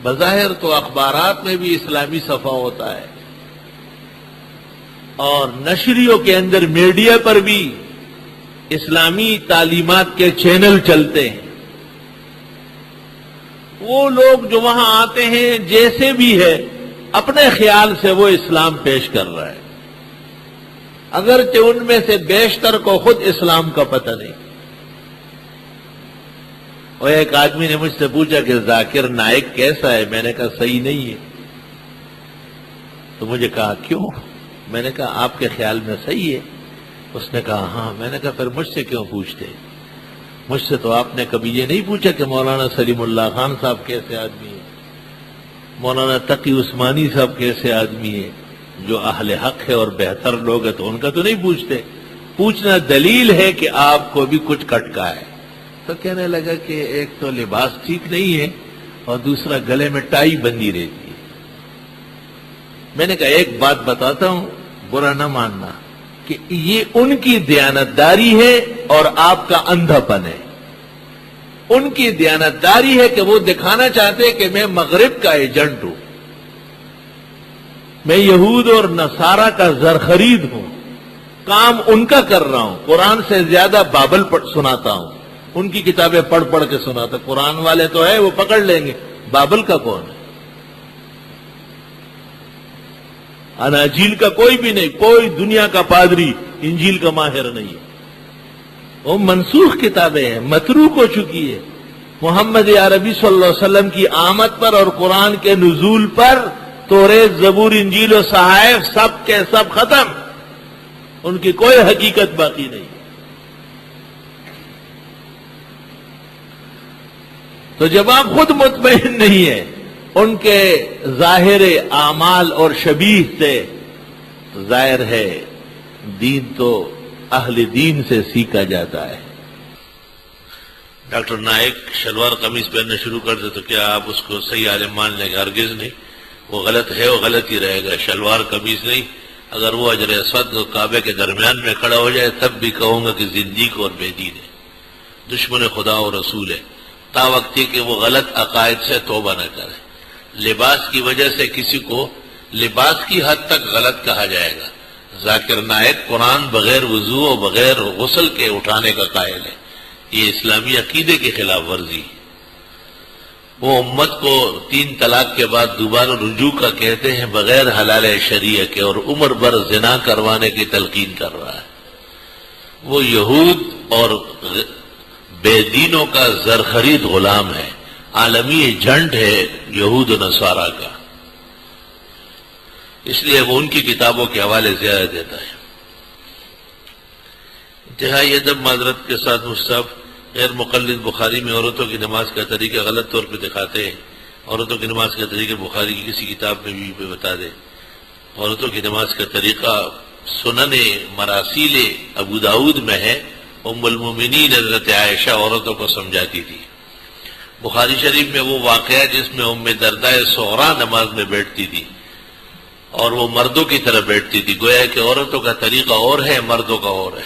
بظاہر تو اخبارات میں بھی اسلامی صفحہ ہوتا ہے اور نشریوں کے اندر میڈیا پر بھی اسلامی تعلیمات کے چینل چلتے ہیں. وہ لوگ جو وہاں آتے ہیں جیسے بھی ہے اپنے خیال سے وہ اسلام پیش کر رہا ہے، اگرچہ ان میں سے بیشتر کو خود اسلام کا پتہ نہیں. اور ایک آدمی نے مجھ سے پوچھا کہ ذاکر نائک کیسا ہے؟ میں نے کہا صحیح نہیں ہے. تو مجھے کہا کیوں؟ میں نے کہا آپ کے خیال میں صحیح ہے؟ اس نے کہا ہاں. میں نے کہا پھر مجھ سے کیوں پوچھتے؟ مجھ سے تو آپ نے کبھی یہ نہیں پوچھا کہ مولانا سلیم اللہ خان صاحب کیسے آدمی ہے، مولانا تقی عثمانی صاحب کیسے آدمی ہے، جو اہل حق ہے اور بہتر لوگ ہیں تو ان کا تو نہیں پوچھتے. پوچھنا دلیل ہے کہ آپ کو بھی کچھ کٹکا ہے. تو کہنے لگا کہ ایک تو لباس ٹھیک نہیں ہے اور دوسرا گلے میں ٹائی بندھی رہتی ہے. میں نے کہا ایک بات بتاتا ہوں، برا نہ ماننا، کہ یہ ان کی دیانتداری ہے اور آپ کا اندھا پن ہے. ان کی دیانتداری ہے کہ وہ دکھانا چاہتے کہ میں مغرب کا ایجنٹ ہوں، میں یہود اور نصارہ کا زرخرید ہوں، کام ان کا کر رہا ہوں. قرآن سے زیادہ بابل سناتا ہوں، ان کی کتابیں پڑھ پڑھ کے سناتا. قرآن والے تو ہے وہ پکڑ لیں گے، بابل کا کون ہے؟ اناجیل کا کوئی بھی نہیں، کوئی دنیا کا پادری انجیل کا ماہر نہیں ہے. وہ منسوخ کتابیں ہیں، متروک ہو چکی ہے. محمد عربی صلی اللہ علیہ وسلم کی آمد پر اور قرآن کے نزول پر توریت، زبور، انجیل و صحائف سب کے سب ختم. ان کی کوئی حقیقت باقی نہیں. تو جب آپ خود مطمئن نہیں ہیں ان کے ظاہر اعمال اور شبیہ سے، تو ظاہر ہے دین تو اہل دین سے سیکھا جاتا ہے. ڈاکٹر نائک شلوار قمیص پہننا شروع کر دے تو کیا آپ اس کو صحیح عالم مان لیں گے؟ ہرگز نہیں. وہ غلط ہے، وہ غلط ہی رہے گا. شلوار قمیص نہیں، اگر وہ حجر اسود اور کعبے کے درمیان میں کھڑا ہو جائے تب بھی کہوں گا کہ زندیق اور بے دین ہے، دشمن خدا اور رسول ہے، تا وقت کہ وہ غلط عقائد سے توبہ نہ کرے. لباس کی وجہ سے کسی کو لباس کی حد تک غلط کہا جائے گا. ذاکر نائک قرآن بغیر وضو اور بغیر غسل کے اٹھانے کا قائل ہے. یہ اسلامی عقیدے کی خلاف ورزی ہے. وہ امت کو 3 طلاق کے بعد دوبارہ رجوع کا کہتے ہیں بغیر حلال شریعہ کے، اور عمر بھر زنا کروانے کی تلقین کر رہا ہے. وہ یہود اور بے دینوں کا زرخرید غلام ہے، عالمی ایجنٹ ہے یہود و نصارہ کا. اس لیے وہ ان کی کتابوں کے حوالے زیادہ دیتا ہے. انتہائی ادب معذرت کے ساتھ مصطف غیر مقلد بخاری میں عورتوں کی نماز کا طریقہ غلط طور پہ دکھاتے ہیں. عورتوں کی نماز کا طریقہ بخاری کی کسی کتاب میں بھی بتا دے. عورتوں کی نماز کا طریقہ سنن مراسیل ابو داود میں ہے. ام المومنین حضرت عائشہ عورتوں کو سمجھاتی تھی. بخاری شریف میں وہ واقعہ جس میں ام درداء صغریٰ نماز میں بیٹھتی تھی اور وہ مردوں کی طرح بیٹھتی تھی، گویا کہ عورتوں کا طریقہ اور ہے، مردوں کا اور ہے.